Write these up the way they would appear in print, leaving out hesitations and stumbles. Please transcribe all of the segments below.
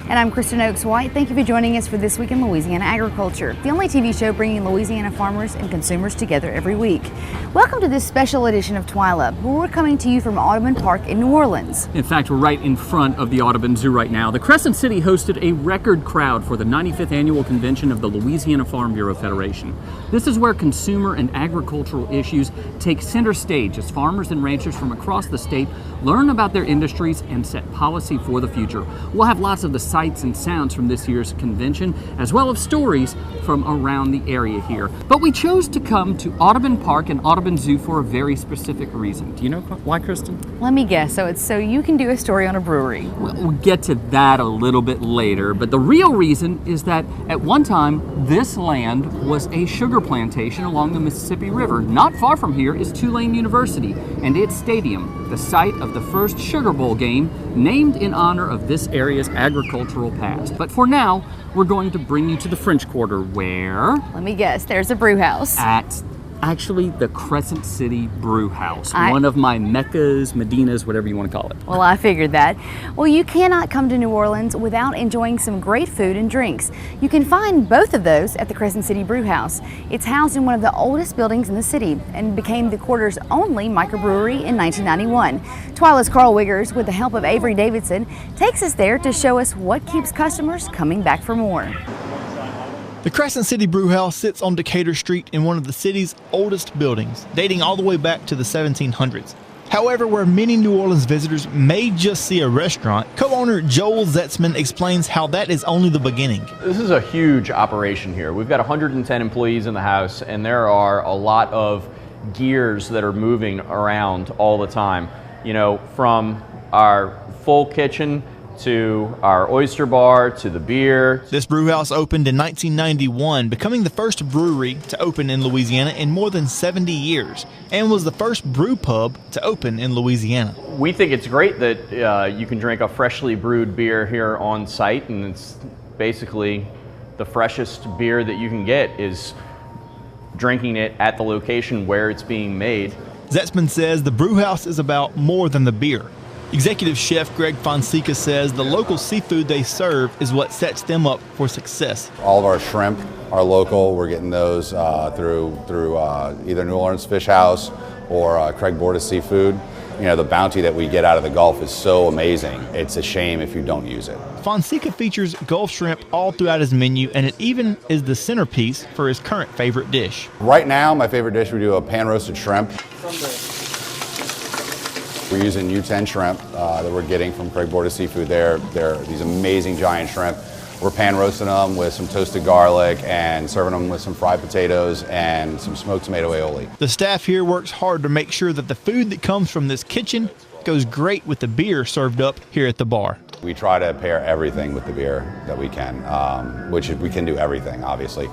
And I'm Kristen Oaks White. Thank you for joining us for This Week in Louisiana Agriculture, the only TV show bringing Louisiana farmers and consumers together every week. Welcome to this special edition of TWILA, where we're coming to you from Audubon Park in New Orleans. In fact, we're right in front of the Audubon Zoo right now. The Crescent City hosted a record crowd for the 95th annual convention of the Louisiana Farm Bureau Federation. This is where consumer and agricultural issues take center stage as farmers and ranchers from across the state learn about their industries and set policy for the future. We'll have lots of the sights and sounds from this year's convention, as well as stories from around the area here. But we chose to come to Audubon Park and Audubon Zoo for a very specific reason. Do you know why, Kristen? Let me guess. So it's so you can do a story on a brewery. We'll get to that a little bit later, but the real reason is that at one time, this land was a sugar plantation along the Mississippi River. Not far from here is Tulane University and its stadium, the site of the first Sugar Bowl game, named in honor of this area's agricultural past. But for now, we're going to bring you to the French Quarter, where... Let me guess, there's a brew house. Actually, the Crescent City Brew House, one of my meccas, medinas, whatever you want to call it. Well, I figured that. Well, you cannot come to New Orleans without enjoying some great food and drinks. You can find both of those at the Crescent City Brew House. It's housed in one of the oldest buildings in the city and became the quarter's only microbrewery in 1991. TWILA's Carl Wiggers, with the help of Avery Davidson, takes us there to show us what keeps customers coming back for more. The Crescent City Brew House sits on Decatur Street in one of the city's oldest buildings, dating all the way back to the 1700s. However, where many New Orleans visitors may just see a restaurant, co-owner Joel Zetzman explains how that is only the beginning. This is a huge operation here. We've got 110 employees in the house, and there are a lot of gears that are moving around all the time. You know, from our full kitchen to our oyster bar, to the beer. This brew house opened in 1991, becoming the first brewery to open in Louisiana in more than 70 years, and was the first brew pub to open in Louisiana. We think it's great that you can drink a freshly brewed beer here on site, and it's basically the freshest beer that you can get is drinking it at the location where it's being made. Zetzman says the brew house is about more than the beer. Executive Chef Greg Fonseca says the local seafood they serve is what sets them up for success. All of our shrimp are local. We're getting those through either New Orleans Fish House or Craig Borda Seafood. You know, the bounty that we get out of the Gulf is so amazing. It's a shame if you don't use it. Fonseca features Gulf shrimp all throughout his menu, and it even is the centerpiece for his current favorite dish. Right now, my favorite dish, we do a pan-roasted shrimp. We're using U10 shrimp that we're getting from Craig Borda Seafood. They're these amazing giant shrimp. We're pan roasting them with some toasted garlic and serving them with some fried potatoes and some smoked tomato aioli. The staff here works hard to make sure that the food that comes from this kitchen goes great with the beer served up here at the bar. We try to pair everything with the beer that we can, which we can do everything, obviously.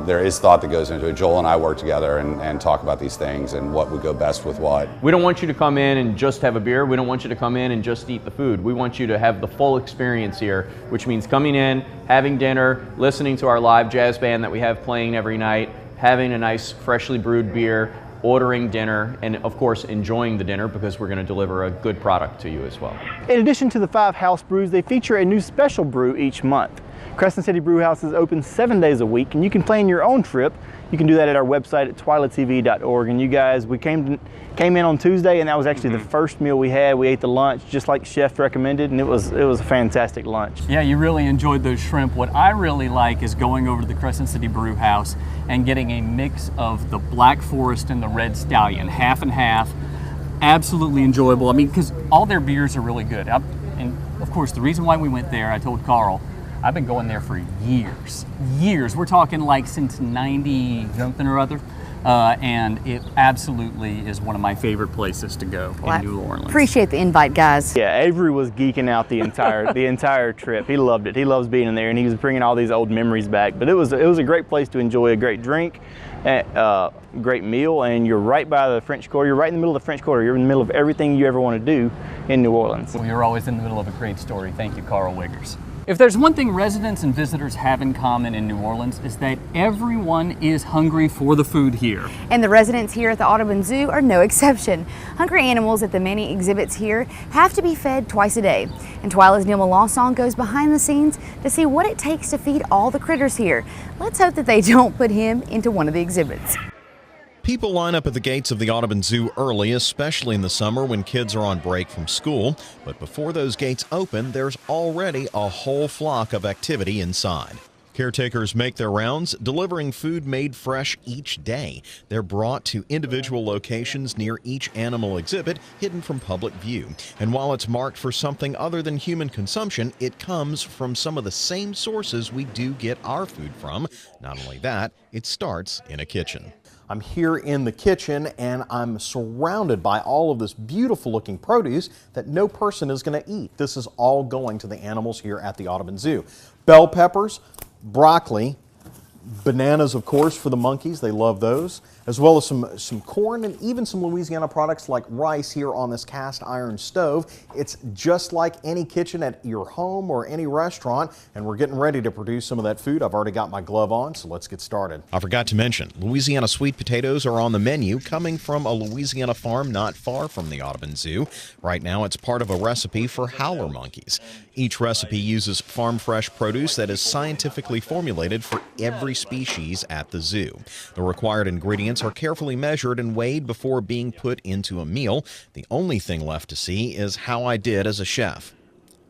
There is thought that goes into it. Joel and I work together and talk about these things and what would go best with what. We don't want you to come in and just have a beer. We don't want you to come in and just eat the food. We want you to have the full experience here, which means coming in, having dinner, listening to our live jazz band that we have playing every night, having a nice freshly brewed beer, ordering dinner, and of course enjoying the dinner because we're going to deliver a good product to you as well. In addition to the 5 house brews, they feature a new special brew each month. Crescent City Brew House is open 7 days a week, and you can plan your own trip. You can do that at our website at twilatv.org. And you guys, we came in on Tuesday, and that was actually the first meal we had. We ate the lunch just like Chef recommended, and it was a fantastic lunch. Yeah, you really enjoyed those shrimp. What I really like is going over to the Crescent City Brew House and getting a mix of the Black Forest and the Red Stallion, half and half. Absolutely enjoyable. I mean, because all their beers are really good. And of course, the reason why we went there, I told Carl, I've been going there for years. We're talking like since 90 something or other. and it absolutely is one of my favorite places to go in New Orleans. Appreciate the invite, guys. Yeah, Avery was geeking out the entire trip. He loved it. He loves being in there, and he was bringing all these old memories back. But it was a great place to enjoy a great drink, great meal, and you're right by the French Quarter. You're right in the middle of the French Quarter. You're in the middle of everything you ever want to do in New Orleans. Well, you're always in the middle of a great story. Thank you, Carl Wiggers. If there's one thing residents and visitors have in common in New Orleans, is that everyone is hungry for the food here. And the residents here at the Audubon Zoo are no exception. Hungry animals at the many exhibits here have to be fed twice a day. And Twila's Neil Melanson goes behind the scenes to see what it takes to feed all the critters here. Let's hope that they don't put him into one of the exhibits. People line up at the gates of the Audubon Zoo early, especially in the summer when kids are on break from school. But before those gates open, there's already a whole flock of activity inside. Caretakers make their rounds, delivering food made fresh each day. They're brought to individual locations near each animal exhibit, hidden from public view. And while it's marked for something other than human consumption, it comes from some of the same sources we do get our food from. Not only that, it starts in a kitchen. I'm here in the kitchen and I'm surrounded by all of this beautiful looking produce that no person is going to eat. This is all going to the animals here at the Audubon Zoo. Bell peppers, broccoli, bananas, of course, for the monkeys. They love those, as well as some corn and even some Louisiana products like rice here on this cast iron stove. It's just like any kitchen at your home or any restaurant, and we're getting ready to produce some of that food. I've already got my glove on, so let's get started. I forgot to mention, Louisiana sweet potatoes are on the menu, coming from a Louisiana farm not far from the Audubon Zoo. Right now, it's part of a recipe for howler monkeys. Each recipe uses farm-fresh produce that is scientifically formulated for every species at the zoo. The required ingredients are carefully measured and weighed before being put into a meal. The only thing left to see is how I did as a chef.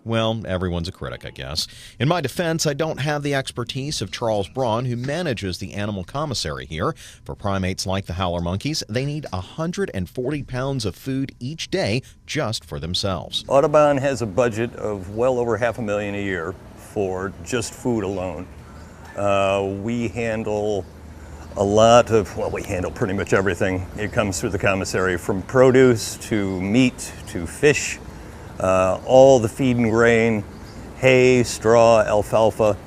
Well, everyone's a critic, I guess. In my defense, I don't have the expertise of Charles Braun, who manages the animal commissary here. For primates like the howler monkeys, they need 140 pounds of food each day just for themselves. Audubon has a budget of well over $500,000 a year for just food alone. We handle a lot of, well, we handle pretty much everything. It comes through the commissary, from produce to meat to fish, all the feed and grain, hay, straw, alfalfa.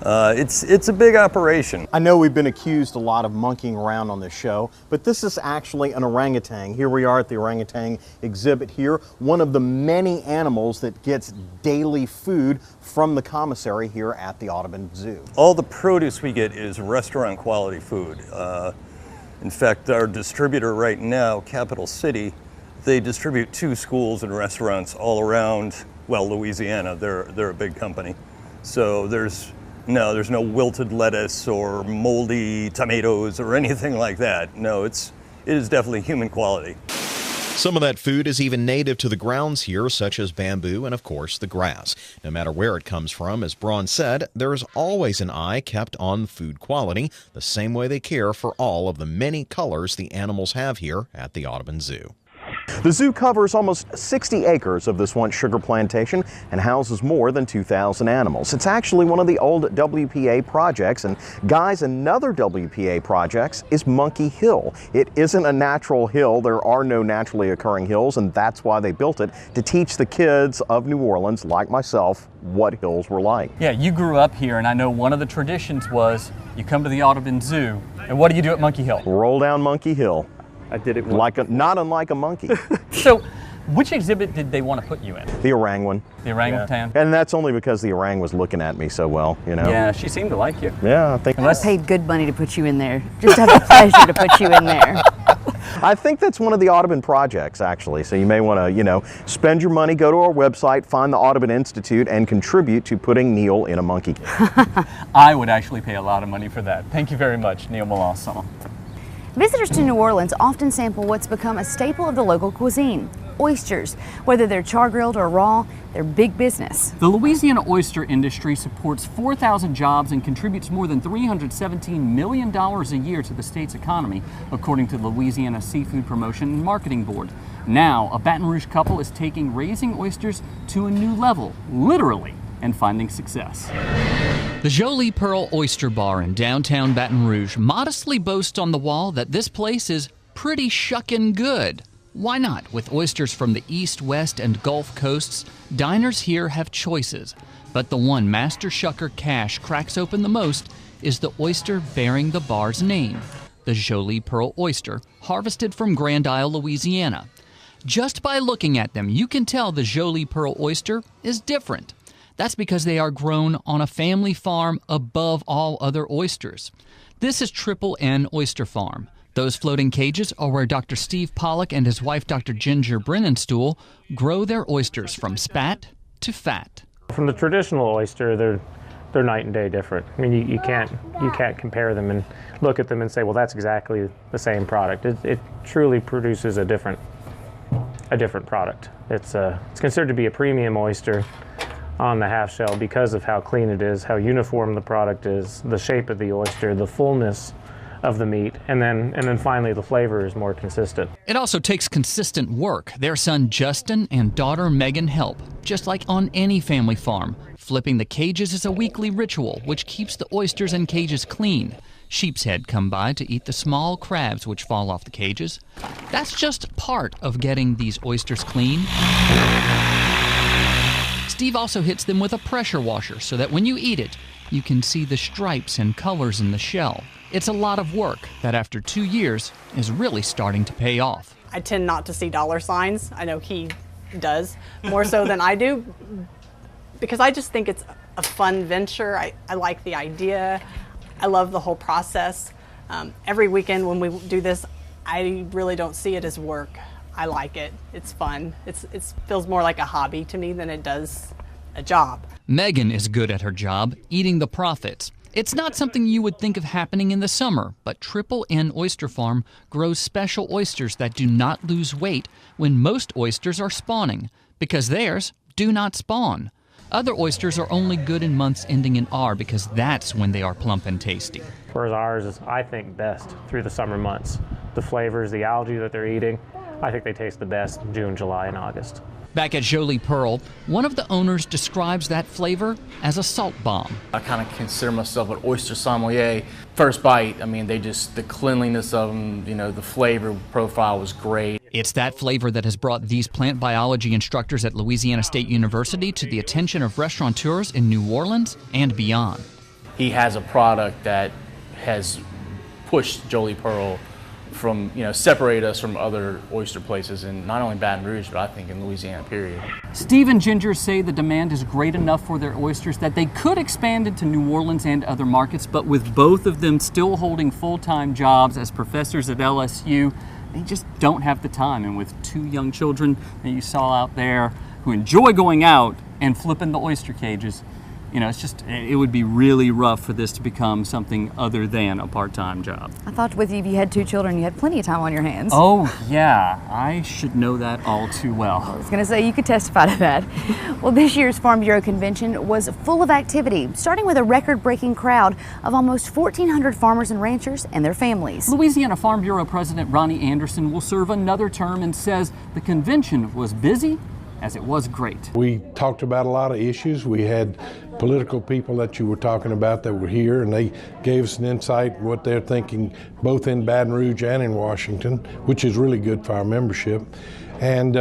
It's a big operation. I know we've been accused a lot of monkeying around on this show, but this is actually an orangutan. Here we are at the orangutan exhibit here, one of the many animals that gets daily food from the commissary here at the Audubon Zoo. All the produce we get is restaurant quality food. In fact, our distributor right now, Capital City, they distribute 2 schools and restaurants all around, well, Louisiana. They're a big company. So there's no wilted lettuce or moldy tomatoes or anything like that. No, it is definitely human quality. Some of that food is even native to the grounds here, such as bamboo and, of course, the grass. No matter where it comes from, as Braun said, there's always an eye kept on food quality, the same way they care for all of the many colors the animals have here at the Audubon Zoo. The zoo covers almost 60 acres of this once sugar plantation and houses more than 2,000 animals. It's actually one of the old WPA projects, and guys, another WPA project is Monkey Hill. It isn't a natural hill. There are no naturally occurring hills, and that's why they built it, to teach the kids of New Orleans, like myself, what hills were like. Yeah, you grew up here, and I know one of the traditions was you come to the Audubon Zoo, and what do you do at Monkey Hill? Roll down Monkey Hill. I did it not unlike a monkey. So, which exhibit did they want to put you in? The orangutan. The orangutan? And that's only because the orang was looking at me so well, you know? Yeah, she seemed to like you. Yeah, I think. I paid good money to put you in there. Just have the pleasure to put you in there. I think that's one of the Audubon projects, actually. So you may want to, spend your money, go to our website, find the Audubon Institute, and contribute to putting Neil in a monkey cage. I would actually pay a lot of money for that. Thank you very much, Neil Melanson. Visitors to New Orleans often sample what's become a staple of the local cuisine, oysters. Whether they're char-grilled or raw, they're big business. The Louisiana oyster industry supports 4,000 jobs and contributes more than $317 million a year to the state's economy, according to the Louisiana Seafood Promotion and Marketing Board. Now, a Baton Rouge couple is taking raising oysters to a new level, literally, and finding success. The Jolie Pearl Oyster Bar in downtown Baton Rouge modestly boasts on the wall that this place is pretty shuckin' good. Why not? With oysters from the East, West, and Gulf coasts, diners here have choices. But the one Master Shucker Cash cracks open the most is the oyster bearing the bar's name, the Jolie Pearl Oyster, harvested from Grand Isle, Louisiana. Just by looking at them, you can tell the Jolie Pearl Oyster is different. That's because they are grown on a family farm above all other oysters. This is Triple N Oyster Farm. Those floating cages are where Dr. Steve Pollock and his wife, Dr. Ginger Brennenstuhl, grow their oysters from spat to fat. From the traditional oyster, they're night and day different. I mean, you can't compare them and look at them and say, well, that's exactly the same product. It truly produces a different product. It's considered to be a premium oyster on the half shell because of how clean it is, how uniform the product is, the shape of the oyster, the fullness of the meat, and then finally the flavor is more consistent. It also takes consistent work. Their son Justin and daughter Megan help, just like on any family farm. Flipping the cages is a weekly ritual which keeps the oysters and cages clean. Sheep's head come by to eat the small crabs which fall off the cages. That's just part of getting these oysters clean. Steve also hits them with a pressure washer so that when you eat it, you can see the stripes and colors in the shell. It's a lot of work that after 2 years is really starting to pay off. I tend not to see dollar signs. I know he does more so than I do because I just think it's a fun venture. I like the idea. I love the whole process. Every weekend when we do this, I really don't see it as work. I like it. It's fun. It feels more like a hobby to me than it does a job. Megan is good at her job, eating the profits. It's not something you would think of happening in the summer, but Triple N Oyster Farm grows special oysters that do not lose weight when most oysters are spawning, because theirs do not spawn. Other oysters are only good in months ending in R because that's when they are plump and tasty. Whereas ours is, I think, best through the summer months. The flavors, the algae that they're eating, I think they taste the best in June, July, and August. Back at Jolie Pearl, one of the owners describes that flavor as a salt bomb. I kind of consider myself an oyster sommelier. First bite, I mean, the cleanliness of them, the flavor profile was great. It's that flavor that has brought these plant biology instructors at Louisiana State University to the attention of restaurateurs in New Orleans and beyond. He has a product that has pushed Jolie Pearl from, separate us from other oyster places in not only Baton Rouge, but I think in Louisiana, period. Steve and Ginger say the demand is great enough for their oysters that they could expand into New Orleans and other markets, but with both of them still holding full-time jobs as professors at LSU, they just don't have the time. And with 2 young children that you saw out there who enjoy going out and flipping the oyster cages, it would be really rough for this to become something other than a part-time job. I thought with you, if you had 2 children, you had plenty of time on your hands. Oh, yeah. I should know that all too well. I was going to say, you could testify to that. Well, this year's Farm Bureau Convention was full of activity, starting with a record-breaking crowd of almost 1,400 farmers and ranchers and their families. Louisiana Farm Bureau President Ronnie Anderson will serve another term and says the convention was busy as it was great. We talked about a lot of issues. We had political people that you were talking about that were here, and they gave us an insight what they're thinking both in Baton Rouge and in Washington, which is really good for our membership. And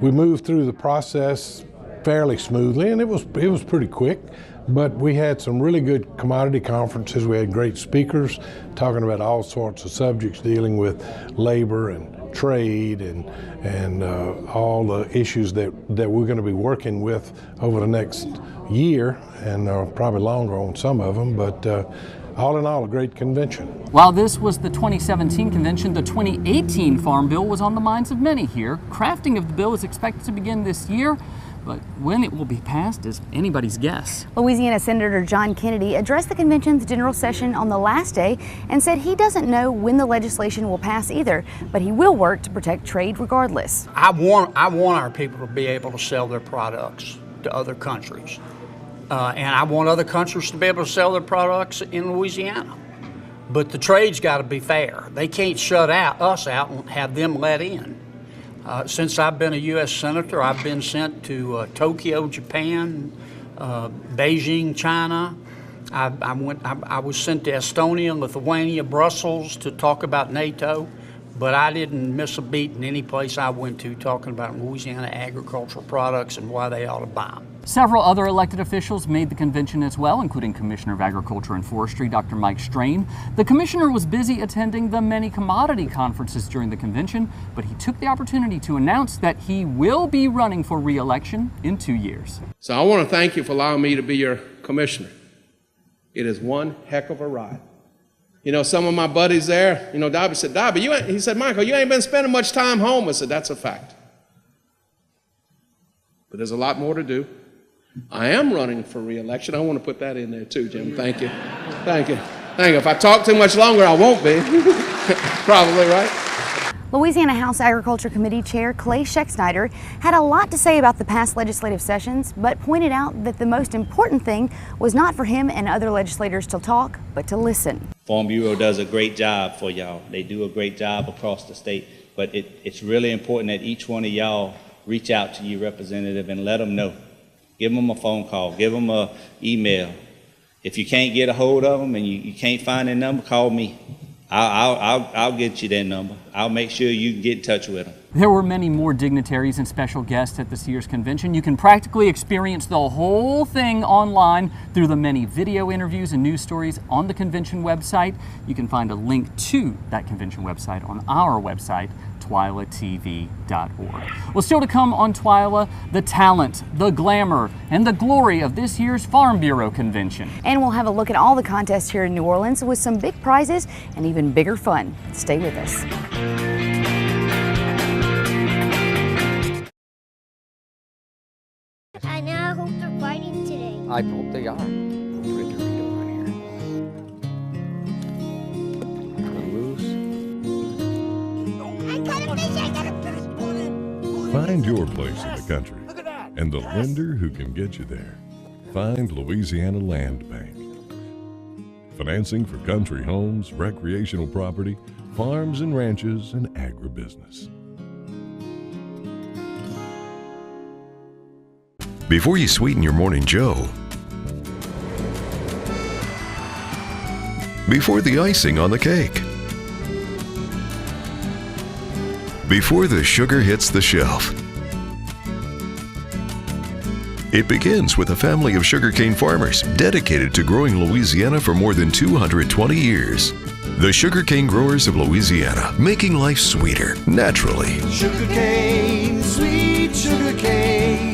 we moved through the process fairly smoothly, and it was pretty quick. But we had some really good commodity conferences. We had great speakers talking about all sorts of subjects dealing with labor and trade and all the issues that we're going to be working with over the next year, and probably longer on some of them, but all in all, a great convention. While this was the 2017 convention, the 2018 Farm Bill was on the minds of many here. Crafting of the bill is expected to begin this year, but when it will be passed is anybody's guess. Louisiana Senator John Kennedy addressed the convention's general session on the last day and said he doesn't know when the legislation will pass either, but he will work to protect trade regardless. I want our people to be able to sell their products to other countries. And I want other countries to be able to sell their products in Louisiana. But the trade's got to be fair. They can't shut us out and have them let in. Since I've been a U.S. Senator, I've been sent to Tokyo, Japan, Beijing, China, I was sent to Estonia, Lithuania, Brussels to talk about NATO, but I didn't miss a beat in any place I went to talking about Louisiana agricultural products and why they ought to buy them. Several other elected officials made the convention as well, including Commissioner of Agriculture and Forestry, Dr. Mike Strain. The commissioner was busy attending the many commodity conferences during the convention, but he took the opportunity to announce that he will be running for re-election in 2 years. So I want to thank you for allowing me to be your commissioner. It is one heck of a ride. You know, some of my buddies there, you know, Dobby said, he said, Michael, you ain't been spending much time home. I said, that's a fact. But there's a lot more to do. I am running for re-election. I want to put that in there too, Jim. Thank you. Thank you. Thank you. If I talk too much longer, I won't be. Probably, right? Louisiana House Agriculture Committee Chair Clay Scheck-Snyder had a lot to say about the past legislative sessions, but pointed out that the most important thing was not for him and other legislators to talk, but to listen. Farm Bureau does a great job for y'all. They do a great job across the state, but it's really important that each one of y'all reach out to your representative and let them know. Give them a phone call, give them an email. If you can't get a hold of them and you can't find their number, call me. I'll get you their number. I'll make sure you can get in touch with them. There were many more dignitaries and special guests at this year's convention. You can practically experience the whole thing online through the many video interviews and news stories on the convention website. You can find a link to that convention website on our website, twilatv.org. Well, still to come on Twila, the talent, the glamour, and the glory of this year's Farm Bureau convention. And we'll have a look at all the contests here in New Orleans with some big prizes and even bigger fun. Stay with us. I now hope they're fighting today. I hope they are. Put a Dorito on here. I got a fish, I got a fish. Find your place in the country and the lender who can get you there. Find Louisiana Land Bank. Financing for country homes, recreational property, farms and ranches, and agribusiness. Before you sweeten your morning joe, before the icing on the cake, before the sugar hits the shelf, it begins with a family of sugarcane farmers dedicated to growing Louisiana for more than 220 years. The Sugarcane Growers of Louisiana, making life sweeter, naturally. Sugarcane, sweet sugarcane.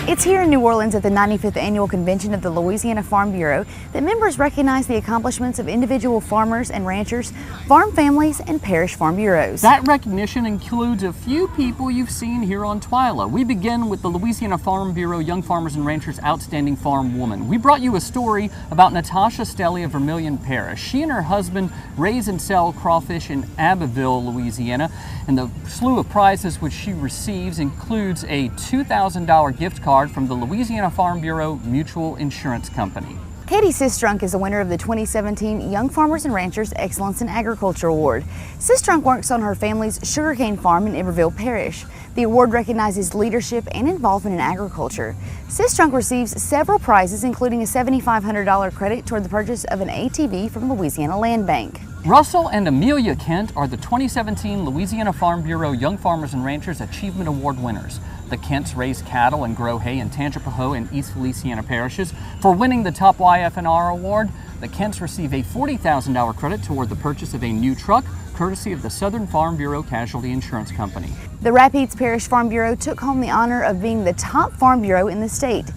It's here in New Orleans at the 95th Annual Convention of the Louisiana Farm Bureau that members recognize the accomplishments of individual farmers and ranchers, farm families, and parish farm bureaus. That recognition includes a few people you've seen here on Twila. We begin with the Louisiana Farm Bureau Young Farmers and Ranchers Outstanding Farm Woman. We brought you a story about Natasha Stelly of Vermilion Parish. She and her husband raise and sell crawfish in Abbeville, Louisiana, and the slew of prizes which she receives includes a $2,000 gift card from the Louisiana Farm Bureau Mutual Insurance Company. Katie Sistrunk is the winner of the 2017 Young Farmers and Ranchers Excellence in Agriculture Award. Sistrunk works on her family's sugarcane farm in Iberville Parish. The award recognizes leadership and involvement in agriculture. Sistrunk receives several prizes, including a $7,500 credit toward the purchase of an ATV from Louisiana Land Bank. Russell and Amelia Kent are the 2017 Louisiana Farm Bureau Young Farmers and Ranchers Achievement Award winners. The Kents raise cattle and grow hay in Tangipahoa and East Feliciana parishes. For winning the top YF&R award, the Kents receive a $40,000 credit toward the purchase of a new truck, courtesy of the Southern Farm Bureau Casualty Insurance Company. The Rapides Parish Farm Bureau took home the honor of being the top farm bureau in the state.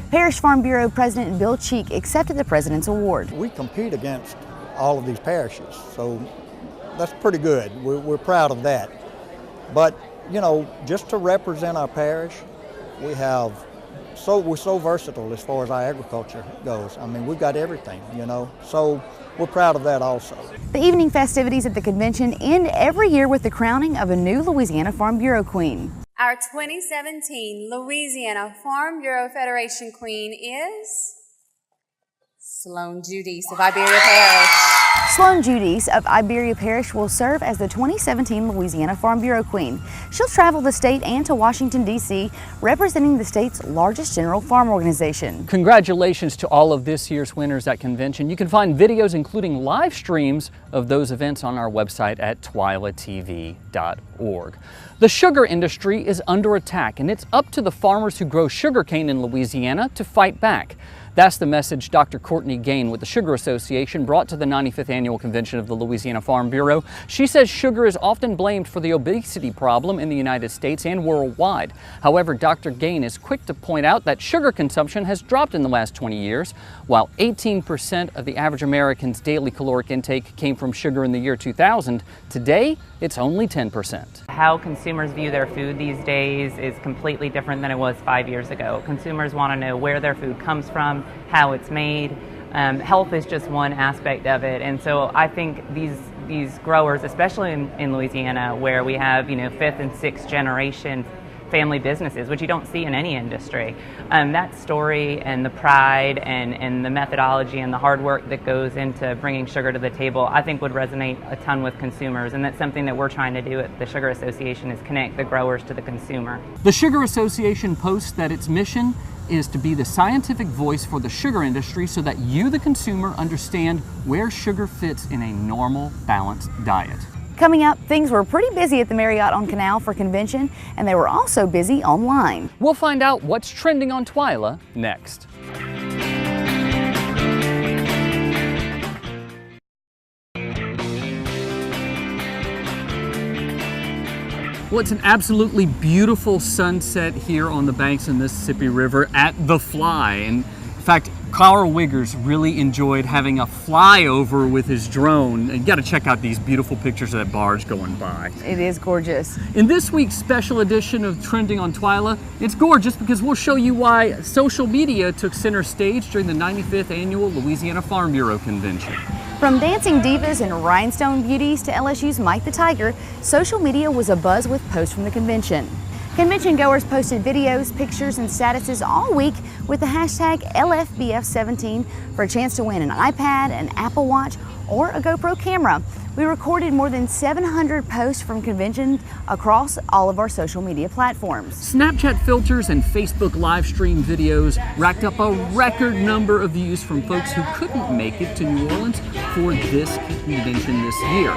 Parish Farm Bureau President Bill Cheek accepted the President's Award. We compete against all of these parishes, so that's pretty good. We're proud of that. But, you know, just to represent our parish, we're so versatile as far as our agriculture goes. I mean, we've got everything, you know, so we're proud of that also. The evening festivities at the convention end every year with the crowning of a new Louisiana Farm Bureau Queen. Our 2017 Louisiana Farm Bureau Federation Queen is Sloan Judy, Survivor Parish. Sloan Judice of Iberia Parish will serve as the 2017 Louisiana Farm Bureau Queen. She'll travel the state and to Washington, D.C., representing the state's largest general farm organization. Congratulations to all of this year's winners at convention. You can find videos including live streams of those events on our website at twilatv.org. The sugar industry is under attack, and it's up to the farmers who grow sugarcane in Louisiana to fight back. That's the message Dr. Courtney Gain with the Sugar Association brought to the 95th Annual Convention of the Louisiana Farm Bureau. She says sugar is often blamed for the obesity problem in the United States and worldwide. However, Dr. Gain is quick to point out that sugar consumption has dropped in the last 20 years. While 18% of the average American's daily caloric intake came from sugar in the year 2000, today it's only 10%. How consumers view their food these days is completely different than it was 5 years ago. Consumers want to know where their food comes from, how it's made. Health is just one aspect of it, and so I think these growers, especially in Louisiana, where we have fifth and sixth generation family businesses, which you don't see in any industry, that story and the pride and the methodology and the hard work that goes into bringing sugar to the table, I think would resonate a ton with consumers, and that's something that we're trying to do at the Sugar Association, is connect the growers to the consumer. The Sugar Association posts that its mission is to be the scientific voice for the sugar industry so that you, the consumer, understand where sugar fits in a normal, balanced diet. Coming up, things were pretty busy at the Marriott on Canal for convention, and they were also busy online. We'll find out what's trending on TWILA next. Well, it's an absolutely beautiful sunset here on the banks of the Mississippi River at The Fly. And in fact, Carl Wiggers really enjoyed having a flyover with his drone. You got to check out these beautiful pictures of that barge going by. It is gorgeous. In this week's special edition of Trending on TWILA, it's gorgeous because we'll show you why social media took center stage during the 95th Annual Louisiana Farm Bureau Convention. From dancing divas and rhinestone beauties to LSU's Mike the Tiger, social media was abuzz with posts from the convention. Convention goers posted videos, pictures, and statuses all week with the hashtag LFBF17 for a chance to win an iPad, an Apple Watch, or a GoPro camera. We recorded more than 700 posts from convention across all of our social media platforms. Snapchat filters and Facebook live stream videos racked up a record number of views from folks who couldn't make it to New Orleans for this convention this year.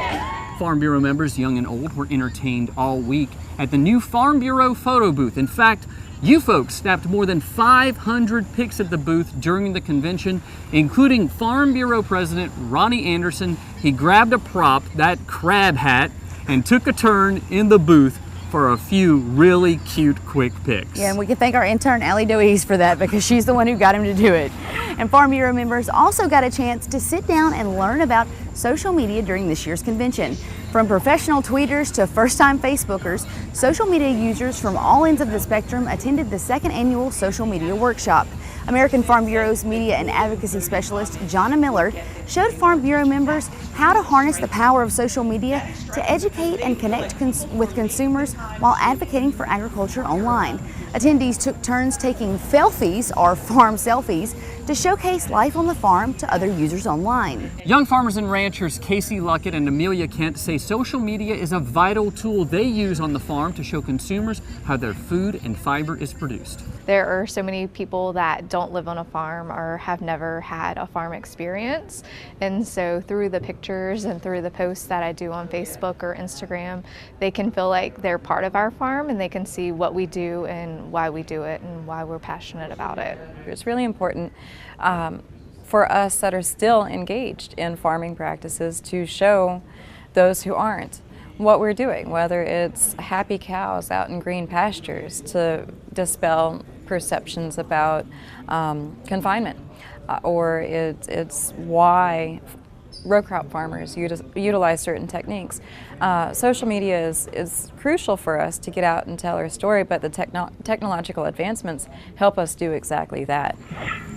Farm Bureau members, young and old, were entertained all week at the new Farm Bureau photo booth. In fact, you folks snapped more than 500 pics at the booth during the convention, including Farm Bureau President Ronnie Anderson. He grabbed a prop, that crab hat, and took a turn in the booth for a few really cute, quick pics. Yeah, and we can thank our intern, Allie Doise, for that because she's the one who got him to do it. And Farm Bureau members also got a chance to sit down and learn about social media during this year's convention. From professional tweeters to first-time Facebookers, social media users from all ends of the spectrum attended the second annual social media workshop. American Farm Bureau's media and advocacy specialist, Jonna Miller, showed Farm Bureau members how to harness the power of social media to educate and connect with consumers while advocating for agriculture online. Attendees took turns taking felfies, or farm selfies, to showcase life on the farm to other users online. Young farmers and ranchers Casey Luckett and Amelia Kent say social media is a vital tool they use on the farm to show consumers how their food and fiber is produced. There are so many people that don't live on a farm or have never had a farm experience, and so through the pictures and through the posts that I do on Facebook or Instagram, they can feel like they're part of our farm and they can see what we do and why we do it and why we're passionate about it. It's really important for us that are still engaged in farming practices to show those who aren't what we're doing, whether it's happy cows out in green pastures to dispel perceptions about confinement, or it's why row crop farmers utilize certain techniques. Social media is crucial for us to get out and tell our story, but the technological advancements help us do exactly that.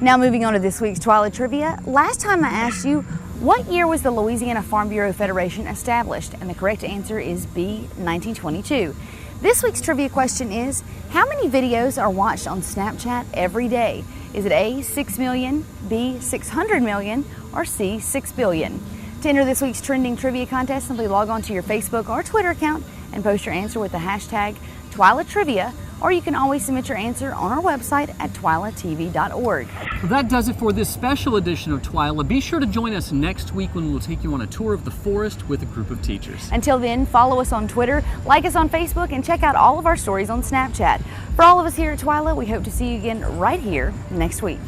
Now moving on to this week's Twila Trivia. Last time I asked you, what year was the Louisiana Farm Bureau Federation established? And the correct answer is B, 1922. This week's trivia question is, how many videos are watched on Snapchat every day? Is it A, 6 million, B, 600 million, or C, 6 billion? To enter this week's trending trivia contest, simply log on to your Facebook or Twitter account and post your answer with the hashtag Twila Trivia, or you can always submit your answer on our website at twilatv.org. That does it for this special edition of Twila. Be sure to join us next week when we'll take you on a tour of the forest with a group of teachers. Until then, follow us on Twitter, like us on Facebook, and check out all of our stories on Snapchat. For all of us here at Twila, we hope to see you again right here next week.